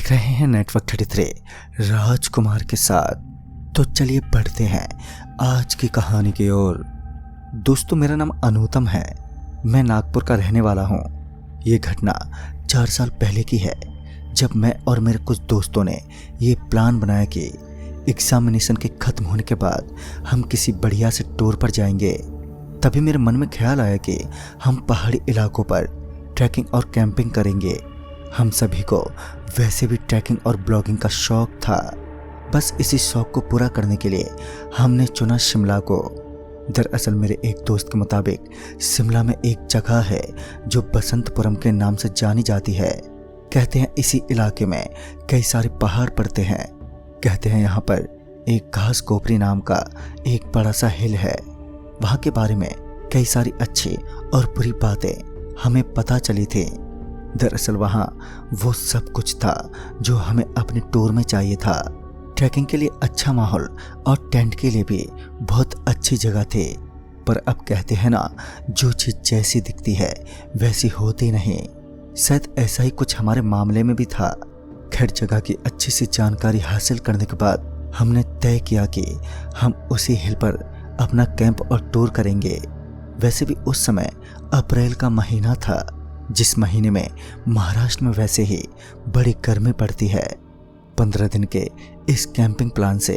देख रहे हैं नेटवर्क 33 राजकुमार के साथ। तो चलिए बढ़ते हैं आज की कहानी की ओर। दोस्तों, मेरा नाम अनुतम है। मैं नागपुर का रहने वाला हूँ। ये घटना 4 साल पहले की है, जब मैं और मेरे कुछ दोस्तों ने ये प्लान बनाया कि एग्जामिनेशन के खत्म होने के बाद हम किसी बढ़िया से टूर पर जाएंगे। तभी मेरे मन में ख्याल आया कि हम पहाड़ी इलाकों पर ट्रैकिंग और कैंपिंग करेंगे। हम सभी को वैसे भी ट्रैकिंग और ब्लॉगिंग का शौक था। बस इसी शौक को पूरा करने के लिए हमने चुना शिमला को। दरअसल मेरे एक दोस्त के मुताबिक शिमला में एक जगह है जो बसंतपुरम के नाम से जानी जाती है। कहते हैं इसी इलाके में कई सारे पहाड़ पड़ते हैं। कहते हैं यहाँ पर एक घास कोपरी नाम का एक बड़ा सा हिल है। वहाँ के बारे में कई सारी अच्छी और बुरी बातें हमें पता चली थी। दरअसल वहाँ वो सब कुछ था जो हमें अपने टूर में चाहिए था। ट्रैकिंग के लिए अच्छा माहौल और टेंट के लिए भी बहुत अच्छी जगह थी। पर अब कहते हैं ना, जो चीज़ जैसी दिखती है वैसी होती नहीं। शायद ऐसा ही कुछ हमारे मामले में भी था। खैर, जगह की अच्छी सी जानकारी हासिल करने के बाद हमने तय किया कि हम उसी हिल पर अपना कैंप और टूर करेंगे। वैसे भी उस समय अप्रैल का महीना था, जिस महीने में महाराष्ट्र में वैसे ही बड़ी गर्मी पड़ती है। 15 दिन के इस कैंपिंग प्लान से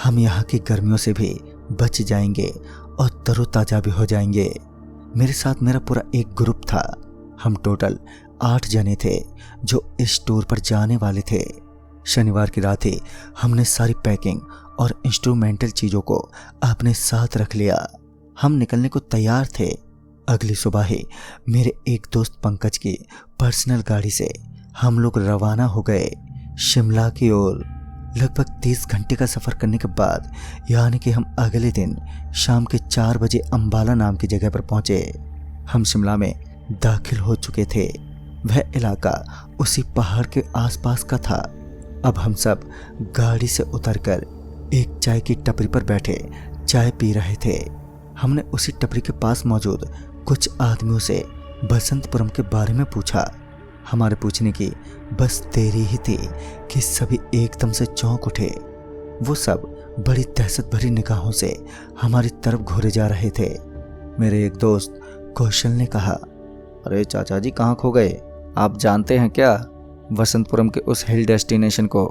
हम यहाँ की गर्मियों से भी बच जाएंगे और तरोताजा भी हो जाएंगे। मेरे साथ मेरा पूरा एक ग्रुप था। हम टोटल 8 जने थे जो इस टूर पर जाने वाले थे। शनिवार की रात ही हमने सारी पैकिंग और इंस्ट्रूमेंटल चीज़ों को अपने साथ रख लिया। हम निकलने को तैयार थे। अगली सुबह ही मेरे एक दोस्त पंकज की पर्सनल गाड़ी से हम लोग रवाना हो गए शिमला की ओर। लगभग 30 घंटे का सफ़र करने के बाद यानी कि हम अगले दिन शाम के 4 बजे अंबाला नाम की जगह पर पहुंचे। हम शिमला में दाखिल हो चुके थे। वह इलाका उसी पहाड़ के आसपास का था। अब हम सब गाड़ी से उतरकर एक चाय की टपरी पर बैठे चाय पी रहे थे। हमने उसी टपरी के पास मौजूद कुछ आदमियों से बसंतपुरम के बारे में पूछा। हमारे पूछने की बस देरी ही थी कि सभी एकदम से चौंक उठे। वो सब बड़ी दहशत भरी निगाहों से हमारी तरफ घूरे जा रहे थे। मेरे एक दोस्त कौशल ने कहा, अरे चाचा जी, कहाँ खो गए? आप जानते हैं क्या बसंतपुरम के उस हिल डेस्टिनेशन को?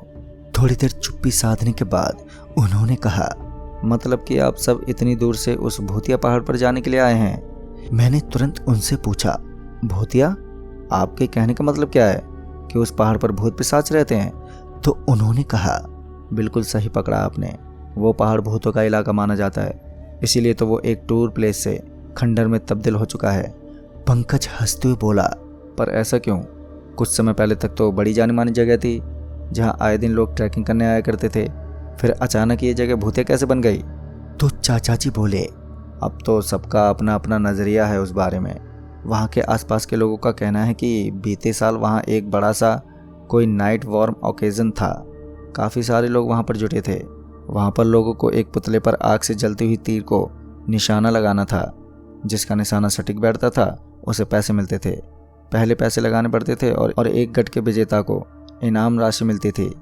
थोड़ी देर चुप्पी साधने के बाद उन्होंने कहा, मतलब कि आप सब इतनी दूर से उस भूतिया पहाड़ पर जाने के लिए आए हैं? मैंने तुरंत उनसे पूछा, भूतिया? आपके कहने का मतलब क्या है कि उस पहाड़ पर भूत पिशाच रहते हैं? तो उन्होंने कहा, बिल्कुल सही पकड़ा आपने। वो पहाड़ भूतों का इलाका माना जाता है, इसीलिए तो वो एक टूर प्लेस से खंडर में तब्दील हो चुका है। पंकज हंसते हुए बोला, पर ऐसा क्यों? कुछ समय पहले तक तो बड़ी जानी मानी जगह थी जहाँ आए दिन लोग ट्रैकिंग करने आया करते थे। फिर अचानक ये जगह भूतिया कैसे बन गई? तो चाचा जी बोले, अब तो सबका अपना अपना नज़रिया है उस बारे में। वहाँ के आसपास के लोगों का कहना है कि बीते साल वहाँ एक बड़ा सा कोई नाइट वॉर्म ओकेजन था। काफ़ी सारे लोग वहाँ पर जुटे थे। वहाँ पर लोगों को एक पुतले पर आग से जलती हुई तीर को निशाना लगाना था। जिसका निशाना सटीक बैठता था उसे पैसे मिलते थे। पहले पैसे लगाने पड़ते थे और एक गट के विजेता को इनाम राशि मिलती थी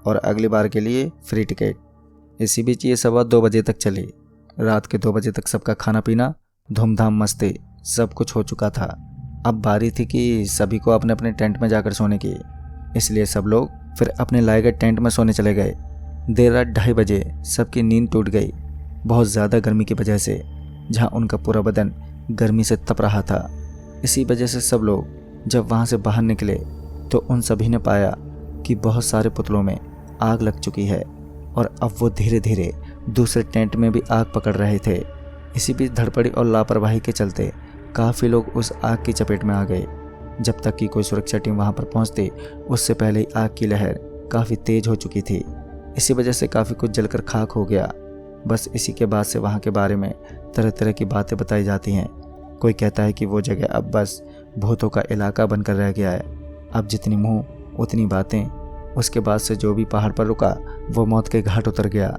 और अगली बार के लिए फ्री टिकट। इसी बीच ये सवा 2 बजे तक चली। रात के 2 बजे तक सबका खाना पीना, धूमधाम मस्ती सब कुछ हो चुका था। अब बारी थी कि सभी को अपने अपने टेंट में जाकर सोने की। इसलिए सब लोग फिर अपने लाए गए टेंट में सोने चले गए। देर रात 2:30 बजे सबकी नींद टूट गई, बहुत ज़्यादा गर्मी की वजह से, जहाँ उनका पूरा बदन गर्मी से तप रहा था। इसी वजह से सब लोग जब वहाँ से बाहर निकले तो उन सभी ने पाया कि बहुत सारे पुतलों में आग लग चुकी है और अब वो धीरे धीरे दूसरे टेंट में भी आग पकड़ रहे थे। इसी बीच धड़पड़ी और लापरवाही के चलते काफ़ी लोग उस आग की चपेट में आ गए। जब तक कि कोई सुरक्षा टीम वहां पर पहुंचती, उससे पहले ही आग की लहर काफ़ी तेज़ हो चुकी थी। इसी वजह से काफ़ी कुछ जलकर खाक हो गया। बस इसी के बाद से वहाँ के बारे में तरह तरह की बातें बताई जाती हैं। कोई कहता है कि वो जगह अब बस भूतों का इलाका बनकर रह गया है। अब जितनी मुँह उतनी बातें। उसके बाद से जो भी पहाड़ पर रुका वो मौत के घाट उतर गया।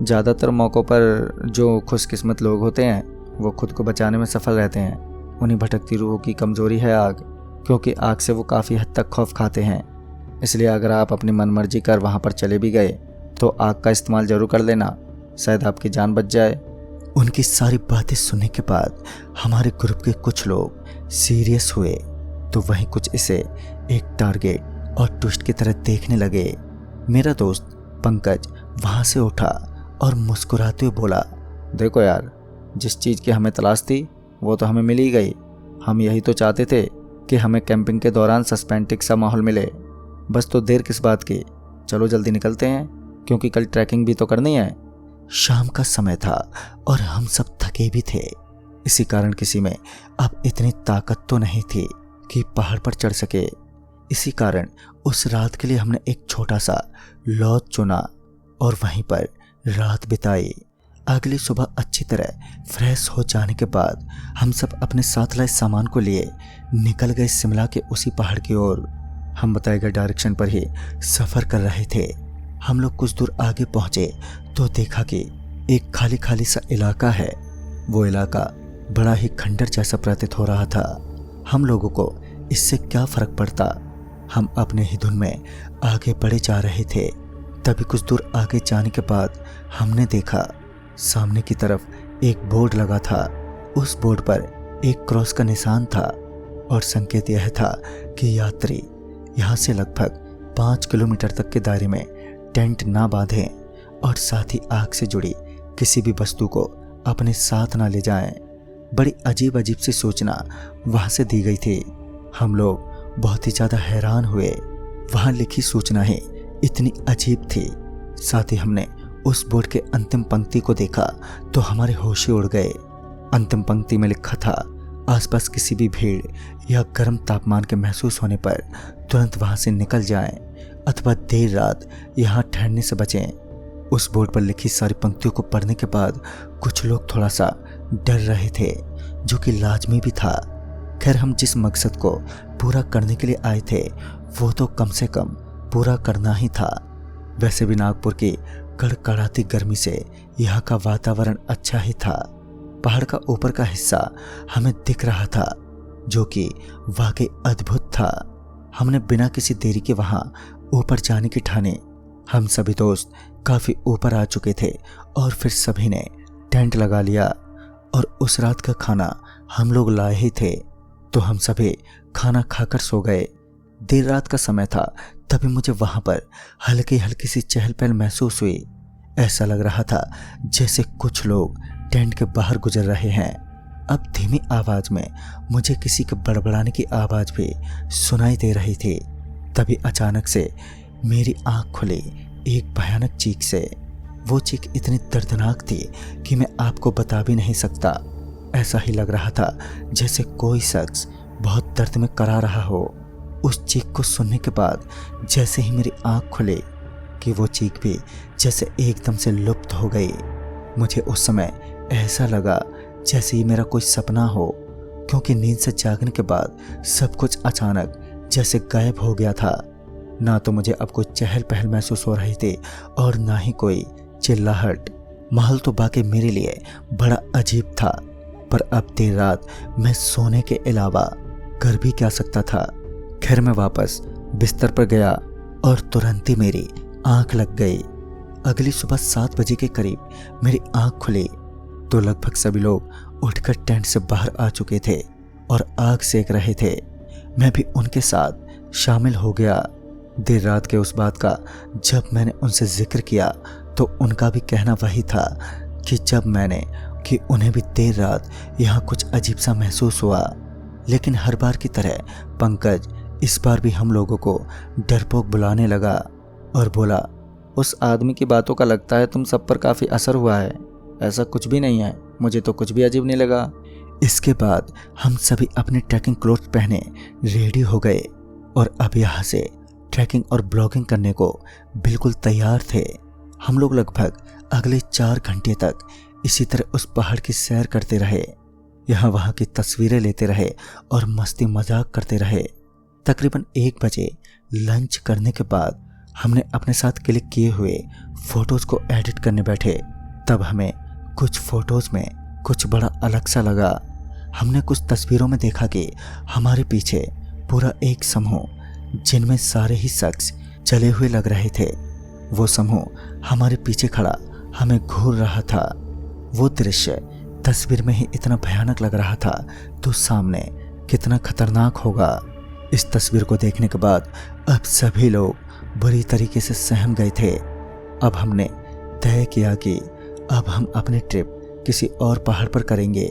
ज़्यादातर मौक़ों पर जो खुशकिस्मत लोग होते हैं वो खुद को बचाने में सफल रहते हैं। उन्हीं भटकती रूहों की कमज़ोरी है आग, क्योंकि आग से वो काफ़ी हद तक खौफ खाते हैं। इसलिए अगर आप अपनी मनमर्जी कर वहाँ पर चले भी गए तो आग का इस्तेमाल जरूर कर लेना, शायद आपकी जान बच जाए। उनकी सारी बातें सुनने के बाद हमारे ग्रुप के कुछ लोग सीरियस हुए तो वहीं कुछ इसे एक टारगेट और ट्विस्ट की तरह देखने लगे। मेरा दोस्त पंकज वहाँ से उठा और मुस्कुराते हुए बोला, देखो यार, जिस चीज़ की हमें तलाश थी वो तो हमें मिल ही गई। हम यही तो चाहते थे कि हमें कैंपिंग के दौरान सस्पेंटिक सा माहौल मिले। बस तो देर किस बात की, चलो जल्दी निकलते हैं क्योंकि कल ट्रैकिंग भी तो करनी है। शाम का समय था और हम सब थके भी थे। इसी कारण किसी में अब इतनी ताकत तो नहीं थी कि पहाड़ पर चढ़ सके। इसी कारण उस रात के लिए हमने एक छोटा सा लॉज चुना और वहीं पर रात बिताई। अगली सुबह अच्छी तरह फ्रेश हो जाने के बाद हम सब अपने साथ लाए सामान को लिए निकल गए शिमला के उसी पहाड़ की ओर। हम बताए गए डायरेक्शन पर ही सफ़र कर रहे थे। हम लोग कुछ दूर आगे पहुंचे तो देखा कि एक खाली खाली सा इलाका है। वो इलाका बड़ा ही खंडर जैसा प्रतीत हो रहा था। हम लोगों को इससे क्या फर्क पड़ता, हम अपने ही धुन में आगे बढ़े जा रहे थे। तभी कुछ दूर आगे जाने के बाद हमने देखा सामने की तरफ एक बोर्ड लगा था। उस बोर्ड पर एक क्रॉस का निशान था और संकेत यह था कि यात्री यहाँ से लगभग 5 किलोमीटर तक के दायरे में टेंट ना बांधें और साथ ही आग से जुड़ी किसी भी वस्तु को अपने साथ ना ले जाएं। बड़ी अजीब अजीब सी सूचना वहाँ से दी गई थी। हम लोग बहुत ही ज़्यादा हैरान हुए। वहाँ लिखी सूचना ही इतनी अजीब थी। साथ ही हमने उस बोर्ड के अंतिम पंक्ति को देखा तो हमारे होश ही उड़ गए। अंतिम पंक्ति में लिखा था, आसपास किसी भी भीड़ या गर्म तापमान के महसूस होने पर तुरंत वहाँ से निकल जाएं अथवा देर रात यहाँ ठहरने से बचें। उस बोर्ड पर लिखी सारी पंक्तियों को पढ़ने के बाद कुछ लोग थोड़ा सा डर रहे थे, जो कि लाजमी भी था। खैर, हम जिस मकसद को पूरा करने के लिए आए थे वो तो कम से कम पूरा करना ही था। वैसे भी नागपुर की कड़कड़ाती गर्मी से यहाँ का वातावरण अच्छा ही था। पहाड़ का ऊपर का हिस्सा हमें दिख रहा था, जो कि वाकई अद्भुत था। हमने बिना किसी देरी के वहाँ ऊपर जाने की ठानी। हम सभी दोस्त काफ़ी ऊपर आ चुके थे और फिर सभी ने टेंट लगा लिया और उस रात का खाना हम लोग लाए ही थे, तो हम सभी खाना खाकर सो गए। देर रात का समय था, तभी मुझे वहाँ पर हल्की हल्की सी चहल पहल महसूस हुई। ऐसा लग रहा था जैसे कुछ लोग टेंट के बाहर गुजर रहे हैं। अब धीमी आवाज में मुझे किसी के बड़बड़ाने की आवाज भी सुनाई दे रही थी। तभी अचानक से मेरी आंख खुली एक भयानक चीख से। वो चीख इतनी दर्दनाक थी कि मैं आपको बता भी नहीं सकता। ऐसा ही लग रहा था जैसे कोई शख्स बहुत दर्द में करा रहा हो। उस चीख को सुनने के बाद जैसे ही मेरी आंख खुली कि वो चीख भी जैसे एकदम से लुप्त हो गई। मुझे उस समय ऐसा लगा जैसे ही मेरा कोई सपना हो, क्योंकि नींद से जागने के बाद सब कुछ अचानक जैसे गायब हो गया था। ना तो मुझे अब कोई चहल पहल महसूस हो रही थी और ना ही कोई चिल्लाहट। माहौल तो बाकी मेरे लिए बड़ा अजीब था, पर अब देर रात मैं सोने के अलावा कर भी क्या सकता था। खैर, मैं वापस बिस्तर पर गया और तुरंत ही मेरी आंख लग गई। अगली सुबह 7 बजे के करीब मेरी आंख खुली तो लगभग सभी लोग उठकर टेंट से बाहर आ चुके थे और आग सेक रहे थे। मैं भी उनके साथ शामिल हो गया। देर रात के उस बात का जब मैंने उनसे जिक्र किया तो उनका भी कहना वही था कि उन्हें भी देर रात यहाँ कुछ अजीब सा महसूस हुआ। लेकिन हर बार की तरह पंकज इस बार भी हम लोगों को डरपोक बुलाने लगा और बोला, उस आदमी की बातों का लगता है तुम सब पर काफ़ी असर हुआ है। ऐसा कुछ भी नहीं है, मुझे तो कुछ भी अजीब नहीं लगा। इसके बाद हम सभी अपने ट्रैकिंग क्लोथ्स पहने रेडी हो गए और अब यहाँ से ट्रैकिंग और ब्लॉगिंग करने को बिल्कुल तैयार थे। हम लोग लगभग अगले 4 घंटे तक इसी तरह उस पहाड़ की सैर करते रहे, यहाँ वहाँ की तस्वीरें लेते रहे और मस्ती मजाक करते रहे। तकरीबन 1 बजे लंच करने के बाद हमने अपने साथ क्लिक किए हुए फोटोज़ को एडिट करने बैठे। तब हमें कुछ फोटोज़ में कुछ बड़ा अलग सा लगा। हमने कुछ तस्वीरों में देखा कि हमारे पीछे पूरा एक समूह जिनमें सारे ही शख्स जले हुए लग रहे थे। वो समूह हमारे पीछे खड़ा हमें घूर रहा था। वो दृश्य तस्वीर में ही इतना भयानक लग रहा था तो सामने कितना खतरनाक होगा। इस तस्वीर को देखने के बाद अब सभी लोग बुरी तरीके से सहम गए थे। अब हमने तय किया कि अब हम अपनी ट्रिप किसी और पहाड़ पर करेंगे,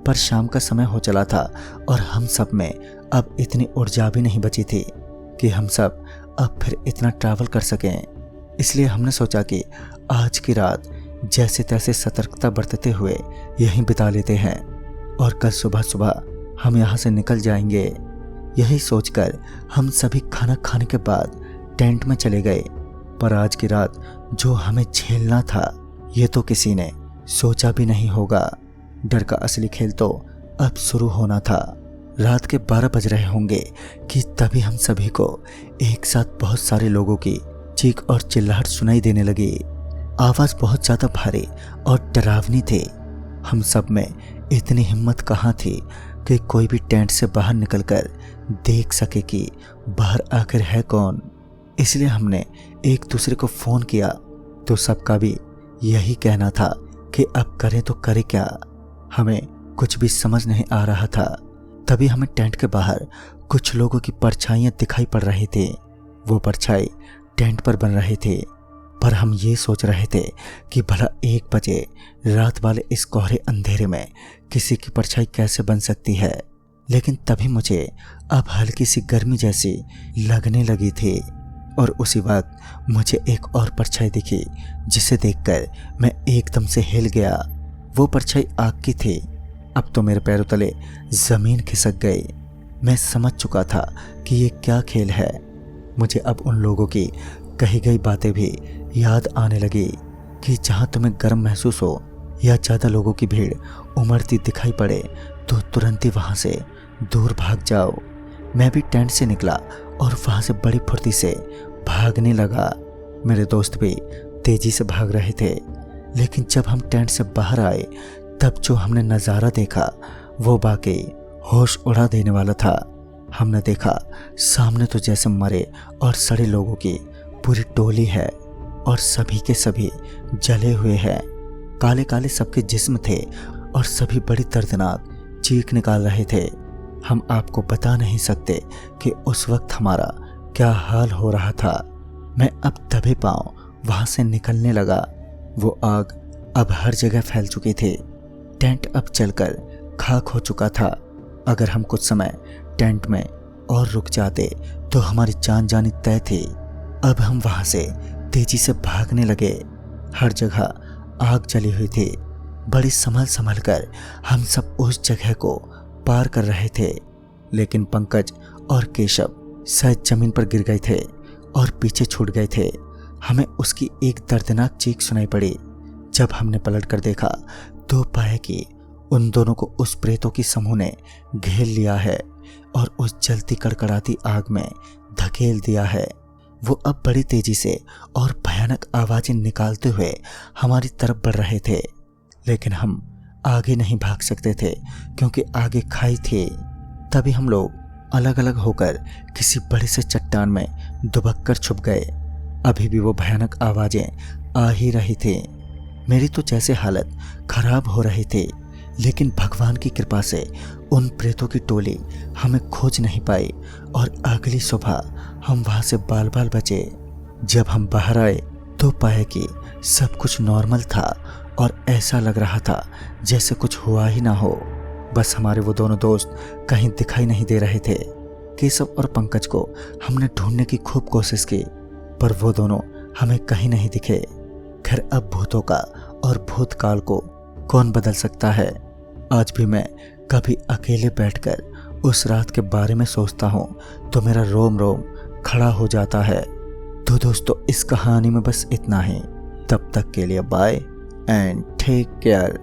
पर शाम का समय हो चला था और हम सब में अब इतनी ऊर्जा भी नहीं बची थी कि हम सब अब फिर इतना ट्रैवल कर सकें। इसलिए हमने सोचा कि आज की रात जैसे तैसे सतर्कता बरतते हुए यहीं बिता लेते हैं और कल सुबह सुबह हम यहाँ से निकल जाएंगे। यही सोचकर हम सभी खाना खाने के बाद टेंट में चले गए। पर आज की रात जो हमें झेलना था ये तो किसी ने सोचा भी नहीं होगा। डर का असली खेल तो अब शुरू होना था। रात के 12 बज रहे होंगे कि तभी हम सभी को एक साथ बहुत सारे लोगों की चीख और चिल्लाहट सुनाई देने लगी। आवाज बहुत ज्यादा भारी और डरावनी थी। हम सब में इतनी हिम्मत कहाँ थी कि कोई भी टेंट से बाहर निकलकर देख सके कि बाहर आखिर है कौन। इसलिए हमने एक दूसरे को फोन किया तो सबका भी यही कहना था कि अब करें तो करें क्या। हमें कुछ भी समझ नहीं आ रहा था। तभी हमें टेंट के बाहर कुछ लोगों की परछाइयां दिखाई पड़ रही थी। वो परछाई टेंट पर बन रही थी, पर हम ये सोच रहे थे कि भला 1 बजे रात वाले इस कोहरे अंधेरे में किसी की परछाई कैसे बन सकती है। लेकिन तभी मुझे अब हल्की सी गर्मी जैसी लगने लगी थी और उसी वक्त मुझे एक और परछाई दिखी जिसे देखकर मैं एकदम से हिल गया। वो परछाई आग की थी। अब तो मेरे पैरों तले जमीन खिसक गई। मैं समझ चुका था कि ये क्या खेल है। मुझे अब उन लोगों की कही गई बातें भी याद आने लगी कि जहाँ तुम्हें गर्म महसूस हो या ज़्यादा लोगों की भीड़ उमड़ती दिखाई पड़े तो तुरंत ही वहाँ से दूर भाग जाओ। मैं भी टेंट से निकला और वहाँ से बड़ी फुर्ती से भागने लगा। मेरे दोस्त भी तेजी से भाग रहे थे। लेकिन जब हम टेंट से बाहर आए तब जो हमने नज़ारा देखा वो वाकई होश उड़ा देने वाला था। हमने देखा सामने तो जैसे मरे और सड़े लोगों की पूरी टोली है और सभी के सभी जले हुए हैं। काले काले सबके जिस्म थे और सभी बड़ी दर्दनाक चीख निकाल रहे थे। हम आपको बता नहीं सकते कि उस वक्त हमारा क्या हाल हो रहा था। मैं अब दबे पांव वहां से निकलने लगा। वो आग अब हर जगह फैल चुकी थी। टेंट अब जलकर खाक हो चुका था। अगर हम कुछ समय टेंट में और रुक जाते तो हमारी जान जानी तय थी। अब हम वहां से तेजी से भागने लगे। हर जगह आग जली हुई थी। बड़ी संभल कर हम सब उस जगह को पार कर रहे थे। लेकिन पंकज और केशव शायद जमीन पर गिर गए थे और पीछे छूट गए थे। हमें उसकी एक दर्दनाक चीख सुनाई पड़ी। जब हमने पलट कर देखा तो पाया कि उन दोनों को उस प्रेतों की समूह ने घेर लिया है और उस जलती कड़कड़ाती आग में धकेल दिया है। वो अब बड़ी तेजी से और भयानक आवाजें निकालते हुए हमारी तरफ बढ़ रहे थे। लेकिन हम आगे नहीं भाग सकते थे क्योंकि आगे खाई थी। तभी हम लोग अलग अलग होकर किसी बड़े से चट्टान में दुबक कर छुप गए। अभी भी वो भयानक आवाजें आ ही रही थी। मेरी तो जैसे हालत खराब हो रही थी। लेकिन भगवान की कृपा से उन प्रेतों की टोली हमें खोज नहीं पाई और अगली सुबह हम वहां से बाल बाल बचे। जब हम बाहर आए तो पाया कि सब कुछ नॉर्मल था और ऐसा लग रहा था जैसे कुछ हुआ ही ना हो। बस हमारे वो दोनों दोस्त कहीं दिखाई नहीं दे रहे थे। केशव और पंकज को हमने ढूंढने की खूब कोशिश की पर वो दोनों हमें कहीं नहीं दिखे। खैर अब भूतों का और भूतकाल को कौन बदल सकता है। आज भी मैं कभी अकेले बैठकर उस रात के बारे में सोचता हूँ तो मेरा रोम रोम खड़ा हो जाता है। तो दोस्तों इस कहानी में बस इतना ही। तब तक के लिए बाय एंड टेक केयर।